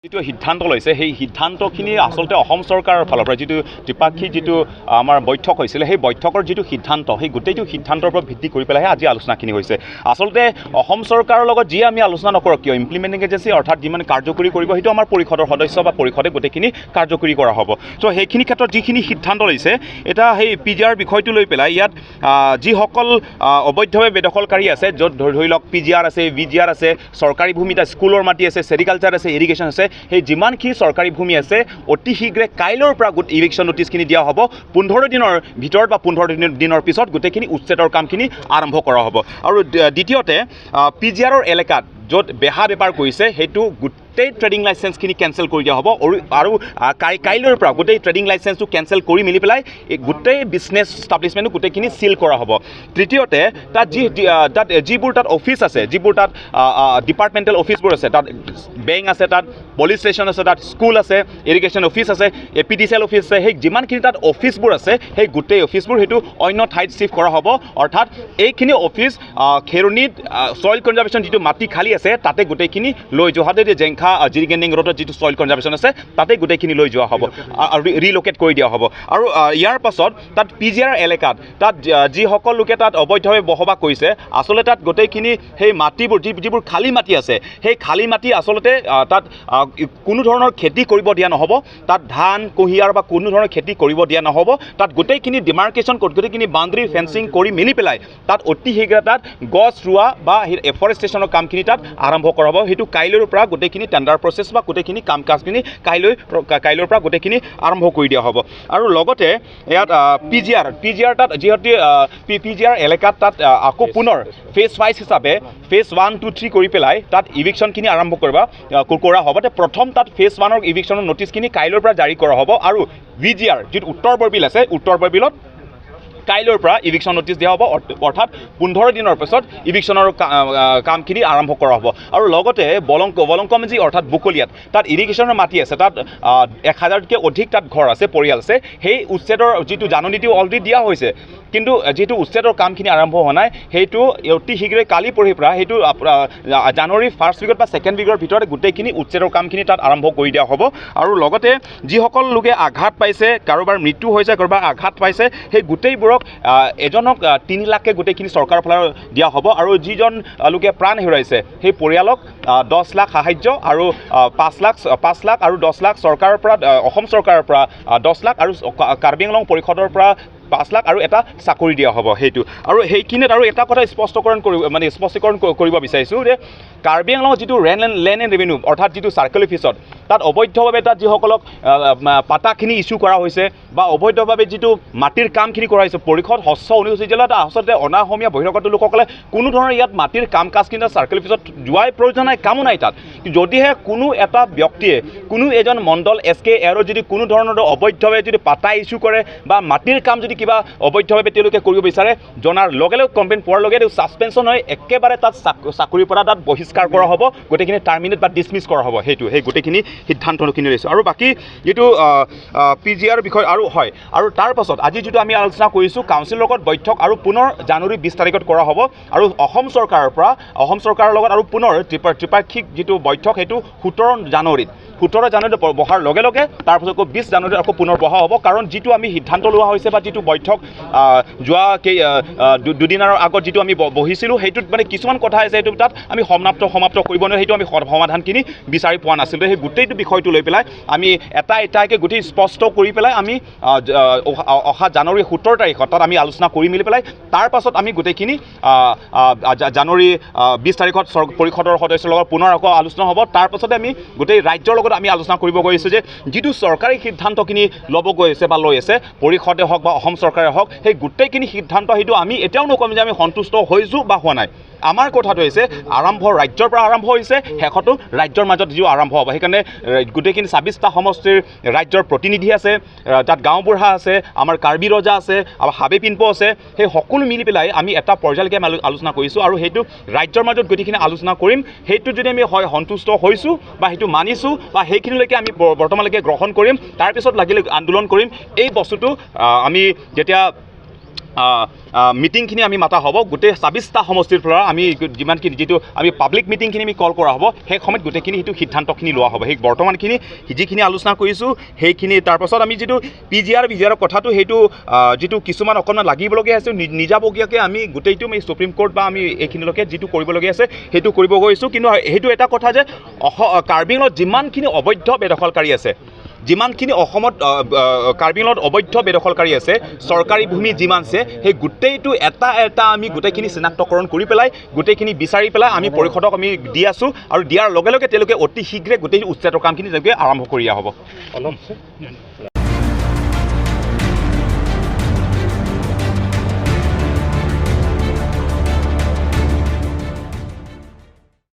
যিটো সিদ্ধান্ত লৈছে সেই সিদ্ধান্তখিনি আচলতে অসম চৰকাৰৰ ফালৰ পৰা যিটো ত্ৰিপাক্ষিক যিটো আমাৰ বৈঠক হৈছিলে সেই বৈঠকৰ যিটো সিদ্ধান্ত সেই গোটেইটো সিদ্ধান্তৰ ওপৰত ভিত্তি কৰি পেলাইহে আজি আলোচনাখিনি হৈছে। আচলতে অসম চৰকাৰৰ লগত যিয়ে আমি আলোচনা নকৰোঁ কিয় ইমপ্লিমেণ্টিং এজেঞ্চি অৰ্থাৎ যিমান কাৰ্যকৰী কৰিব সেইটো আমাৰ পৰিষদৰ সদস্য বা পৰিষদে গোটেইখিনি কাৰ্যকৰী কৰা হ'ব। ত' সেইখিনি ক্ষেত্ৰত যিখিনি সিদ্ধান্ত লৈছে এটা সেই PGR বিষয়টো লৈ পেলাই ইয়াত যিসকল অবৈধভাৱে বেদখলকাৰী আছে য'ত ধৰি লওক PGR আছে VGR আছে চৰকাৰী ভূমি স্কুলৰ মাটি আছে ছেৰিকালচাৰ আছে ইৰিগেশ্যন আছে সেই যিমানখিনি চৰকাৰী ভূমি আছে অতি শীঘ্ৰে কাইলৈৰ পৰা ইভিকশ্যন নটিছখিনি দিয়া হ'ব। 15 দিনৰ ভিতৰত বা 15 দিনৰ পিছত গোটেইখিনি উচ্ছেদৰ কামখিনি আৰম্ভ কৰা হ'ব। আৰু দ্বিতীয়তে PGRৰ এলেকাত য'ত বেহা বেপাৰ কৰিছে সেইটো গোটেই ট্ৰেডিং লাইচেঞ্চখিনি কেঞ্চেল কৰি দিয়া হ'ব আৰু কাইলৈৰ পৰা গোটেই ট্ৰেডিং লাইচেঞ্চটো কেঞ্চেল কৰি মিলি পেলাই গোটেই বিজনেছ ষ্টাব্লিছমেণ্টটো গোটেইখিনি চিল কৰা হ'ব। তৃতীয়তে তাত যিবোৰ তাত অফিচ আছে যিবোৰ তাত ডিপাৰ্টমেণ্টেল অফিচবোৰ আছে তাত বেংক আছে তাত পুলিচ ষ্টেচন আছে তাত স্কুল আছে ইৰিগেশ্যন অফিচ আছে APDCL অফিচ আছে সেই যিমানখিনি তাত অফিচবোৰ আছে সেই গোটেই অফিচবোৰ সেইটো অন্য ঠাইত চিফ্ট কৰা হ'ব। অৰ্থাৎ এইখিনি অফিচ খেৰণিত ছইল কনজাৰ্ভেশ্যন যিটো মাটি খালী আছে তাতে গোটেইখিনি লৈ যোৱা হ'ব। জেংখা জিৰিগেণ্ডিং ৰোডত যিটো ছইল কনজাৰ্ভেশ্যন আছে তাতে গোটেইখিনি লৈ যোৱা হ'ব আৰু ৰিলোকেট কৰি দিয়া হ'ব। আৰু ইয়াৰ পাছত তাত PGR এলেকাত তাত যিসকল লোকে তাত অবৈধভাৱে বসবাস কৰিছে আচলতে তাত গোটেইখিনি সেই মাটিবোৰ যিবোৰ খালী মাটি আছে সেই খালী মাটি আচলতে তাত কোনো ধৰণৰ খেতি কৰিব দিয়া নহ'ব। তাত ধান কুঁহিয়াৰ বা কোনো ধৰণৰ খেতি কৰিব দিয়া নহ'ব। তাত গোটেইখিনি ডিমাৰ্কেশ্যন গোটেইখিনি বাউণ্ডেৰী ফেঞ্চিং কৰি মিলি পেলাই তাত অতি শীঘ্ৰে তাত গছ ৰোৱা বা এফৰেষ্টেশ্যনৰ কামখিনি তাত আৰম্ভ কৰা হ'ব। সেইটো কাইলৈৰ পৰা গোটেইখিনি টেণ্ডাৰ প্ৰচেছ বা গোটেইখিনি কাম কাজখিনি কাইলৈৰ পৰা গোটেইখিনি আৰম্ভ কৰি দিয়া হ'ব। আৰু লগতে ইয়াত PGR তাত যিহেতু PGR এলেকাত তাত আকৌ পুনৰ ফেজ ৱাইজ হিচাপে ফেজ 1, 2, 3 কৰি পেলাই তাত ইভিকশ্যনখিনি আৰম্ভ কৰা হ'ব। প্ৰথম তাত ফেজ 1ৰ ইভিকশ্যনৰ নটিছখিনি কাইলৈৰ পৰা জাৰি কৰা হ'ব। আৰু VGR যিটো উত্তৰ বৰবিল আছে উত্তৰ বৰবিলত কাইলৈৰ পৰা ইভিকশ্যন নটিছ দিয়া হ'ব। অৰ্থাৎ 15 দিনৰ পিছত ইভিকশ্যনৰ কামখিনি আৰম্ভ কৰা হ'ব। আৰু লগতে বলংকমজি অৰ্থাৎ বুকলিয়াত তাত ইৰিগেশ্যনৰ মাটি আছে তাত 1000তকৈ অধিক তাত ঘৰ আছে পৰিয়াল আছে সেই উচ্ছেদৰ যিটো জাননীটো অলৰেডি দিয়া হৈছে কিন্তু যিটো উচ্ছেদৰ কামখিনি আৰম্ভ হোৱা নাই সেইটো অতি শীঘ্ৰে কালি পৰহিৰ পৰা সেইটো জানুৱাৰীৰ ফাৰ্ষ্ট উইকত বা ছেকেণ্ড উইকৰ ভিতৰত গোটেইখিনি উচ্ছেদৰ কামখিনি তাত আৰম্ভ কৰি দিয়া হ'ব। আৰু লগতে যিসকল লোকে আঘাত পাইছে কাৰোবাৰ মৃত্যু হৈছে কাৰোবাৰ আঘাত পাইছে সেই গোটেইবোৰক এজনক 3 লাখকৈ গোটেইখিনি চৰকাৰৰ ফালৰ দিয়া হ'ব। আৰু যিজন লোকে প্ৰাণ হেৰুৱাইছে সেই পৰিয়ালক 10 লাখ সাহাৰ্য আৰু 5 লাখ আৰু 10 লাখ চৰকাৰৰ পৰা অসম চৰকাৰৰ পৰা 10 লাখ আৰু কাৰ্বি আংলং পৰিষদৰ পৰা 5 লাখ আৰু এটা চাকৰি দিয়া হ'ব সেইটো। আৰু সেইখিনিত আৰু এটা কথা স্পষ্টীকৰণ কৰিব বিচাৰিছোঁ যে কাৰ্বি আংলঙৰ যিটো লেণ্ড এণ্ড ৰেভিনিউ অৰ্থাৎ যিটো চাৰ্কেল অফিচত তাত অবৈধভাৱে তাত যিসকলক পাটাখিনি ইছ্যু কৰা হৈছে বা অবৈধভাৱে যিটো মাটিৰ কামখিনি কৰা হৈছে পৰিষদ হস্ৰ অনুসূচিত জিলাত আচলতে অনা অসমীয়া বহিৰাগত লোকসকলে কোনো ধৰণৰ ইয়াত মাটিৰ কাম কাজখিনি চাৰ্কেল অফিচত যোৱাই প্ৰয়োজন নাই কামো নাই তাত। যদিহে কোনো এটা ব্যক্তিয়ে কোনো এজন মণ্ডল SK এৰো যদি কোনো ধৰণৰ অবৈধভাৱে যদি পাটা ইছ্যু কৰে বা মাটিৰ কাম যদি কিবা অবৈধভাৱে তেওঁলোকে কৰিব বিচাৰে জনাৰ লগে লগে কমপ্লেইন পোৱাৰ লগে লগে ছাছপেনশ্যন হৈ একেবাৰে তাত চাকৰিৰ পৰা তাত বহিষ্কাৰ কৰা হ'ব গোটেইখিনি টাৰ্মিনেট বা ডিছমিছ কৰা হ'ব সেই গোটেইখিনি সিদ্ধান্তখিনি লৈছোঁ। আৰু বাকী যিটো PGR বিষয় আৰু হয় আৰু তাৰ পাছত আজি যিটো আমি আলোচনা কৰিছোঁ কাউন্সিলৰ লগত বৈঠক আৰু পুনৰ জানুৱাৰী 20 তাৰিখত কৰা হ'ব। আৰু অসম চৰকাৰৰ লগত আৰু পুনৰ ত্ৰিপাক্ষিক যিটো বৈঠক সেইটো 17 জানুৱাৰীত বহাৰ লগে লগে তাৰপাছত আকৌ 20 জানুৱাৰীত আকৌ পুনৰ বহা হ'ব। কাৰণ যিটো আমি সিদ্ধান্ত লোৱা হৈছে বা যিটো বৈঠক যোৱা দুদিনৰ আগত যিটো আমি বহিছিলোঁ সেইটোত মানে কিছুমান কথা আছে সেইটো তাত আমি সমাপ্ত কৰিব নোৱাৰোঁ সেইটো আমি সমাধানখিনি বিচাৰি পোৱা নাছিলোঁ। সেই গোটেইটো বিষয়টো লৈ পেলাই আমি এটাইকে গোটেই স্পষ্ট কৰি পেলাই আমি অহা জানুৱাৰী 17 তাৰিখত তাত আমি আলোচনা কৰি মেলি পেলাই তাৰ পাছত আমি গোটেইখিনি জানুৱাৰী 20 তাৰিখত পৰিষদৰ সদস্যৰ লগত পুনৰ আকৌ আলোচনা হ'ব। তাৰ পাছতে আমি গোটেই ৰাজ্যৰ লগত আমি আলোচনা কৰিব গৈ আছোঁ যে যিটো চৰকাৰী সিদ্ধান্তখিনি ল'ব গৈ আছে বা লৈ আছে পৰিষদে হওক বা অসম চৰকাৰে হওক সেই গোটেইখিনি সিদ্ধান্ত সেইটো আমি এতিয়াও নকম যে আমি সন্তুষ্ট হৈছোঁ বা হোৱা নাই। আমাৰ কথাটো হৈছে ৰাজ্যৰ পৰা আৰম্ভ হৈছে শেষতো ৰাজ্যৰ মাজত যিটো আৰম্ভ হ'ব। সেইকাৰণে গোটেইখিনি 26টা সমষ্টিৰ ৰাজ্যৰ প্ৰতিনিধি আছে তাত গাঁওবুঢ়া আছে আমাৰ কাৰ্বি ৰজা আছে আমাৰ হাবে পিনপো আছে সেই সকলো মিলি পেলাই আমি এটা পৰ্যায়লৈকে আলোচনা কৰিছোঁ। আৰু সেইটো ৰাজ্যৰ মাজত গোটেইখিনি আলোচনা কৰিম সেইটো যদি আমি হয় সন্তুষ্ট হৈছোঁ বা সেইটো মানিছোঁ বা সেইখিনিলৈকে আমি বৰ্তমানলৈকে গ্ৰহণ কৰিম তাৰপিছত লাগিলে আন্দোলন কৰিম। এই বস্তুটো আমি যেতিয়া মিটিংখিনি আমি মাতা হ'ব গোটেই ২৬টা সমষ্টিৰ পৰা আমি যিমানখিনি যিটো আমি পাব্লিক মিটিংখিনি আমি কল কৰা হ'ব সেই সময়ত গোটেইখিনি সেইটো সিদ্ধান্তখিনি লোৱা হ'ব সেই বৰ্তমানখিনি যিখিনি আলোচনা কৰিছোঁ সেইখিনি তাৰপাছত আমি যিটো PGR কথাটো সেইটো যিটো কিছুমান অকণমান লাগিবলগীয়া আছে নিজাবগীয়াকৈ আমি গোটেইটো আমি সুপ্ৰিম কোৰ্ট বা আমি এইখিনিলৈকে যিটো কৰিবলগীয়া আছে সেইটো কৰিব গৈছোঁ কিন্তু সেইটো এটা কথা যে কাৰ্বি আংলঙত যিমানখিনি অবৈধ বেদখলকাৰী আছে যিমানখিনি অসমত কাৰ্বি আংলঙত অবৈধ বেদখলকাৰী আছে চৰকাৰী ভূমি যিমান আছে সেই গোটেইটো এটা আমি গোটেইখিনি চিনাক্তকৰণ কৰি পেলাই গোটেইখিনি বিচাৰি পেলাই আমি পৰিষদক আমি দি আছোঁ আৰু দিয়াৰ লগে লগে তেওঁলোকে অতি শীঘ্ৰে গোটেই উচ্ছেদৰ কামখিনি তেওঁলোকে আৰম্ভ কৰি দিয়া হ'ব